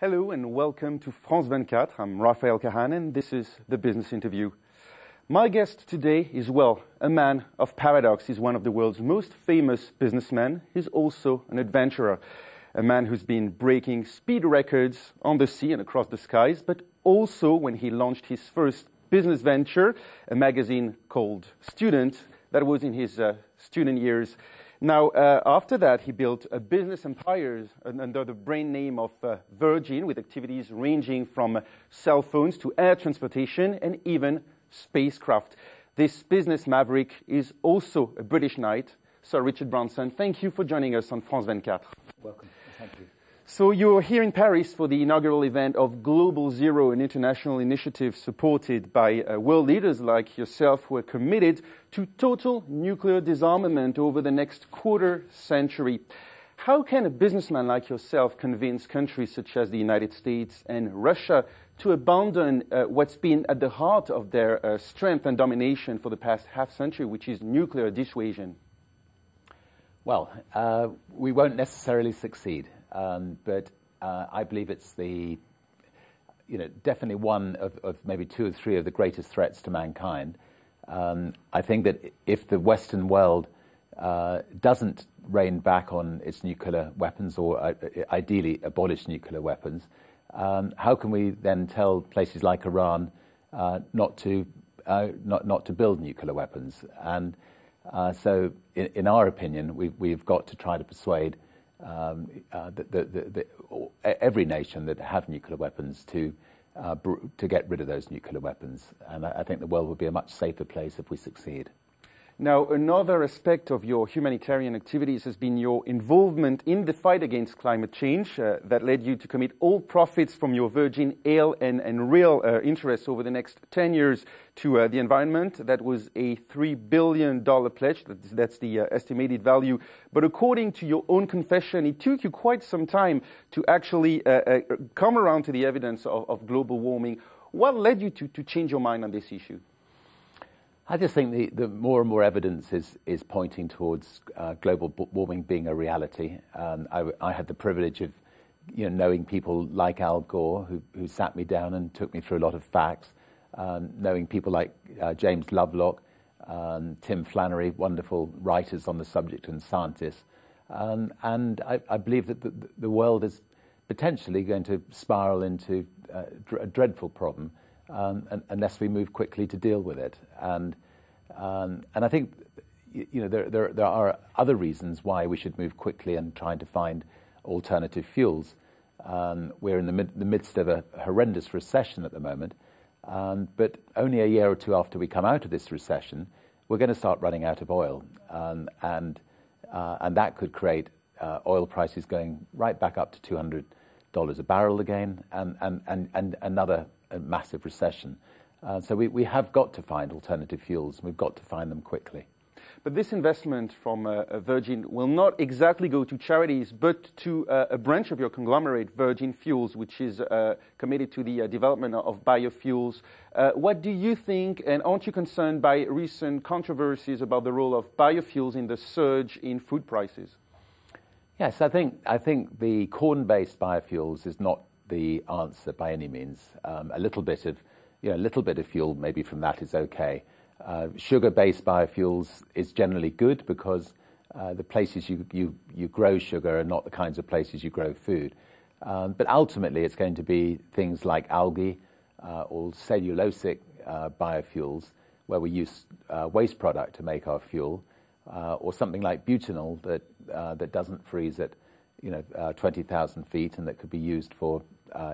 Hello and welcome to France 24. I'm Raphael Kahane and this is the Business Interview. My guest today is, well, a man of paradox. He's one of the world's most famous businessmen. He's also an adventurer, a man who's been breaking speed records on the sea and across the skies, but also when he launched his first business venture, a magazine called Student, that was in his student years. Now, after that, he built a business empire under the brand name of Virgin, with activities ranging from cell phones to air transportation and even spacecraft. This business maverick is also a British knight. Sir Richard Branson, thank you for joining us on France 24. Welcome. Thank you. So you're here in Paris for the inaugural event of Global Zero, an international initiative supported by world leaders like yourself who are committed to total nuclear disarmament over the next quarter century. How can a businessman like yourself convince countries such as the United States and Russia to abandon what's been at the heart of their strength and domination for the past half century, which is nuclear dissuasion? Well, we won't necessarily succeed. But I believe it's definitely one of maybe two or three of the greatest threats to mankind. I think that if the Western world doesn't rein back on its nuclear weapons or ideally abolish nuclear weapons, how can we then tell places like Iran not to build nuclear weapons? And so, in our opinion, we've got to try to persuade every nation that have nuclear weapons to get rid of those nuclear weapons. And I think the world will be a much safer place if we succeed. Now, another aspect of your humanitarian activities has been your involvement in the fight against climate change that led you to commit all profits from your Virgin Ale and real interests over the next 10 years to the environment. That was a $3 billion pledge. That's the estimated value. But according to your own confession, it took you quite some time to actually come around to the evidence of global warming. What led you to change your mind on this issue? I just think the more and more evidence is pointing towards global warming being a reality. I had the privilege of knowing people like Al Gore, who sat me down and took me through a lot of facts, knowing people like James Lovelock, Tim Flannery, wonderful writers on the subject and scientists. And I believe that the world is potentially going to spiral into a dreadful problem unless we move quickly to deal with it. And I think there are other reasons why we should move quickly and try to find alternative fuels. We're in the midst of a horrendous recession at the moment, but only a year or two after we come out of this recession, we're going to start running out of oil, and that could create oil prices going right back up to $200 a barrel again, and another massive recession. So we have got to find alternative fuels, and we've got to find them quickly. But this investment from Virgin will not exactly go to charities, but to a branch of your conglomerate, Virgin Fuels, which is committed to the development of biofuels. What do you think, and aren't you concerned by recent controversies about the role of biofuels in the surge in food prices? Yes, I think the corn-based biofuels is not the answer by any means. A little bit of fuel maybe from that is okay. Sugar-based biofuels is generally good because the places you grow sugar are not the kinds of places you grow food. But ultimately, it's going to be things like algae or cellulosic biofuels, where we use waste product to make our fuel, or something like butanol that doesn't freeze at 20,000 feet and that could be used for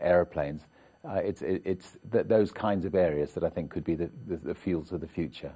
aeroplanes. It's those kinds of areas that I think could be the fuels of the future.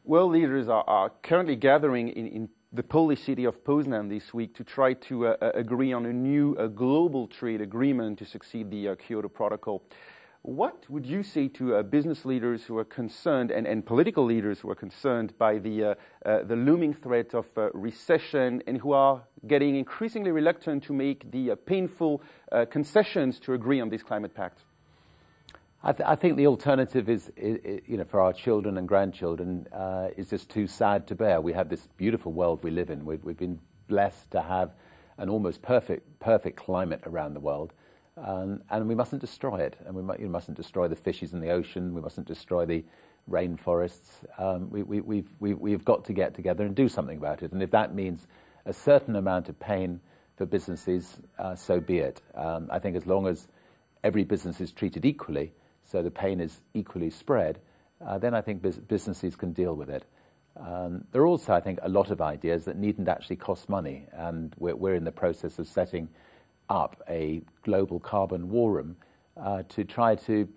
World leaders are currently gathering in the Polish city of Poznan this week to try to agree on a new global trade agreement to succeed the Kyoto Protocol. What would you say to business leaders who are concerned and political leaders who are concerned by the looming threat of recession and who are getting increasingly reluctant to make the painful concessions to agree on this climate pact? I think the alternative is for our children and grandchildren is just too sad to bear. We have this beautiful world we live in. We've been blessed to have an almost perfect climate around the world. and we mustn't destroy it. And we mustn't destroy the fishes in the ocean. We mustn't destroy the rainforests. We've got to get together and do something about it. And if that means a certain amount of pain for businesses, so be it. I think as long as every business is treated equally, so the pain is equally spread, then I think businesses can deal with it. There are also, I think, a lot of ideas that needn't actually cost money, and we're in the process of setting up a global carbon war room to try to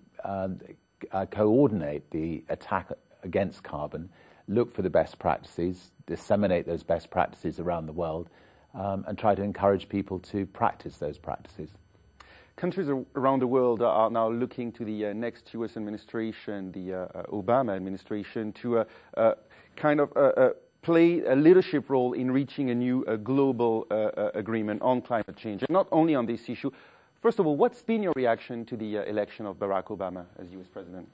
coordinate the attack against carbon, look for the best practices, disseminate those best practices around the world, and try to encourage people to practice those practices. Countries around the world are now looking to the next U.S. administration, the Obama administration, to play a leadership role in reaching a new global agreement on climate change, and not only on this issue. First of all, what's been your reaction to the election of Barack Obama as U.S. president?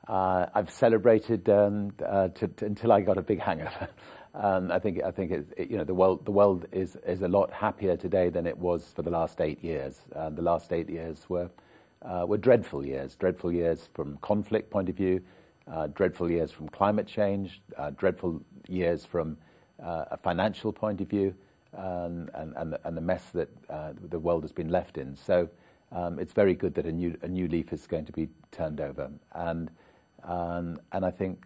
I've celebrated until I got a big hangover. I think the world is a lot happier today than it was for the last 8 years. The last 8 years were dreadful years from conflict point of view, dreadful years from climate change, dreadful years from a financial point of view, and the mess that the world has been left in. So it's very good that a new leaf is going to be turned over, and I think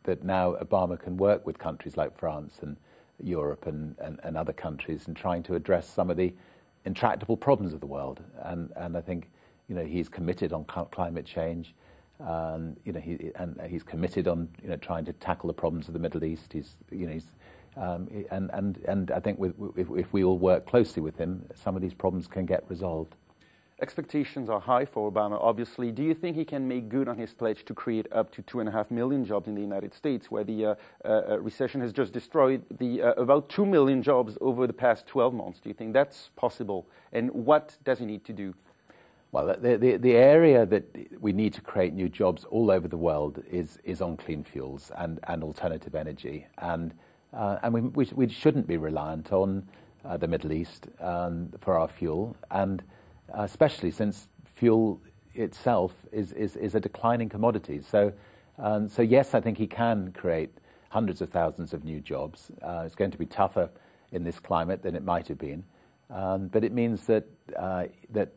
that now Obama can work with countries like France and Europe and other countries in trying to address some of the intractable problems of the world. And I think he's committed on climate change. He's committed on trying to tackle the problems of the Middle East. And I think if we all work closely with him, some of these problems can get resolved. Expectations are high for Obama, obviously. Do you think he can make good on his pledge to create up to 2.5 million jobs in the United States, where the recession has just destroyed about 2 million jobs over the past 12 months? Do you think that's possible? And what does he need to do? Well, the area that we need to create new jobs all over the world is on clean fuels and alternative energy. And we shouldn't be reliant on the Middle East for our fuel, and especially since fuel itself is a declining commodity. So yes, I think he can create hundreds of thousands of new jobs. It's going to be tougher in this climate than it might have been, but it means that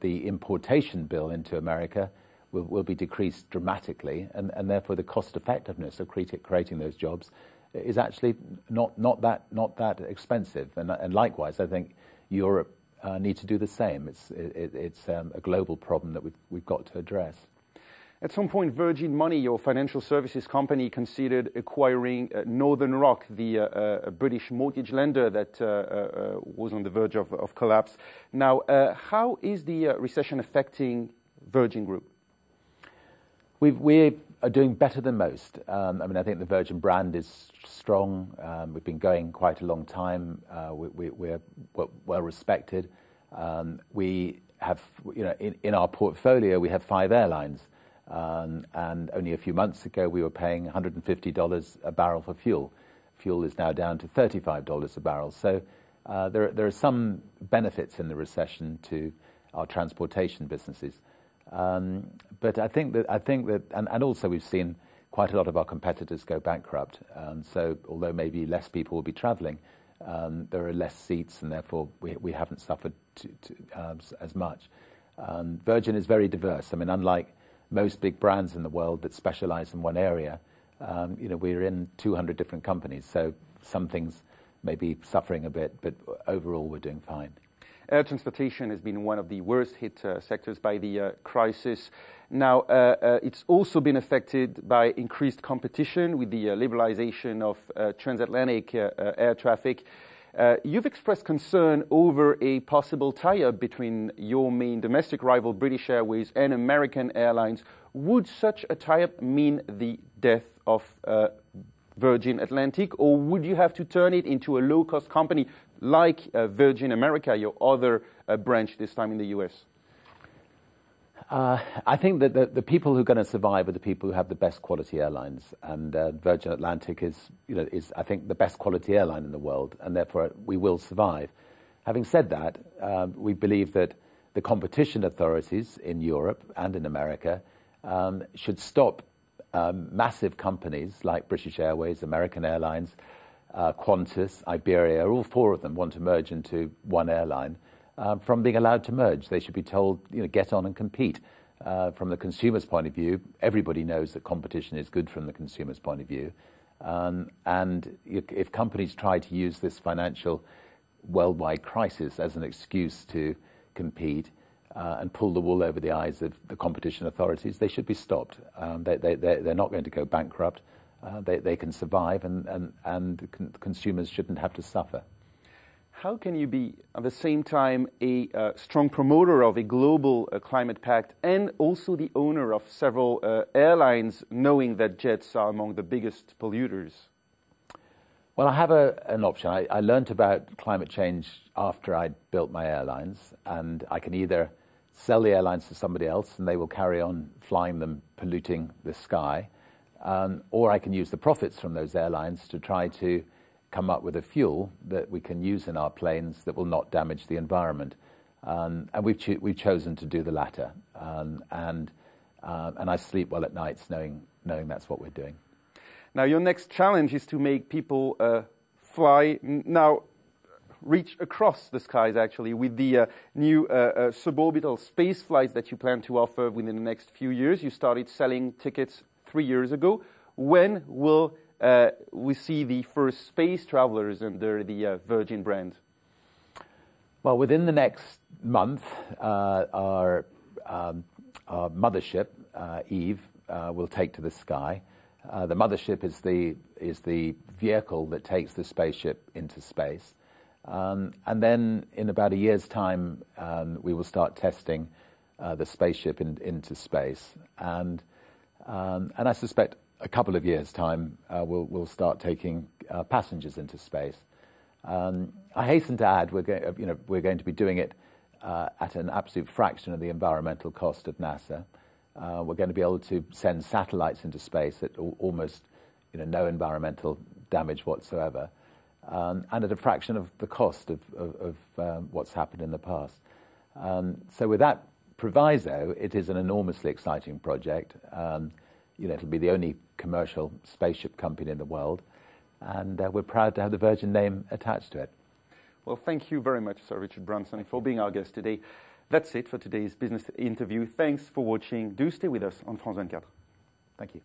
the importation bill into America will be decreased dramatically, and therefore the cost effectiveness of creating those jobs is actually not that expensive. And likewise, I think Europe need to do the same. It's a global problem that we've got to address. At some point, Virgin Money, your financial services company, considered acquiring Northern Rock, the British mortgage lender that was on the verge of collapse. Now, how is the recession affecting Virgin Group? We are doing better than most. I think the Virgin brand is strong. We've been going quite a long time. We're well respected. We have, in our portfolio, we have 5 airlines. And only a few months ago, we were paying $150 a barrel for fuel. Fuel is now down to $35 a barrel. So there are some benefits in the recession to our transportation businesses. But I think that, and also we've seen quite a lot of our competitors go bankrupt. So although maybe less people will be travelling, there are less seats, and therefore we haven't suffered as much. Virgin is very diverse. Unlike most big brands in the world that specialise in one area, we're in 200 different companies. So some things may be suffering a bit, but overall we're doing fine. Air transportation has been one of the worst hit sectors by the crisis. Now, it's also been affected by increased competition with the liberalization of transatlantic air traffic. You've expressed concern over a possible tie-up between your main domestic rival, British Airways, and American Airlines. Would such a tie-up mean the death of Virgin Atlantic, or would you have to turn it into a low-cost company like Virgin America, your other branch, this time in the U.S.? I think that the people who are going to survive are the people who have the best quality airlines, and Virgin Atlantic is I think the best quality airline in the world, and therefore we will survive. Having said that, we believe that the competition authorities in Europe and in America should stop massive companies like British Airways, American Airlines, Qantas, Iberia, all four of them want to merge into one airline, from being allowed to merge. They should be told, get on and compete. From the consumer's point of view, everybody knows that competition is good from the consumer's point of view. And if companies try to use this financial worldwide crisis as an excuse to compete and pull the wool over the eyes of the competition authorities, they should be stopped. They're not going to go bankrupt. They can survive, and consumers shouldn't have to suffer. How can you be, at the same time, a strong promoter of a global climate pact and also the owner of several airlines, knowing that jets are among the biggest polluters? Well, I have an option. I learned about climate change after I built my airlines, and I can either sell the airlines to somebody else and they will carry on flying them, polluting the sky, or I can use the profits from those airlines to try to come up with a fuel that we can use in our planes that will not damage the environment. And we've chosen to do the latter. And I sleep well at nights knowing that's what we're doing. Now, your next challenge is to make people reach across the skies, actually, with the new suborbital space flights that you plan to offer within the next few years. You started selling tickets 3 years ago. When will we see the first space travelers under the Virgin brand? Well, within the next month, our mothership, Eve, will take to the sky. The mothership is the vehicle that takes the spaceship into space. And then in about a year's time, we will start testing the spaceship into space. And I suspect a couple of years' time, we'll start taking passengers into space. I hasten to add, we're going to be doing it at an absolute fraction of the environmental cost of NASA. We're going to be able to send satellites into space at almost no environmental damage whatsoever, and at a fraction of the cost of what's happened in the past. So with that proviso, it is an enormously exciting project. It'll be the only commercial spaceship company in the world, and we're proud to have the Virgin name attached to it. Well, thank you very much, Sir Richard Branson, for being our guest today. That's it for today's business interview. Thanks for watching. Do stay with us on France 24. Thank you.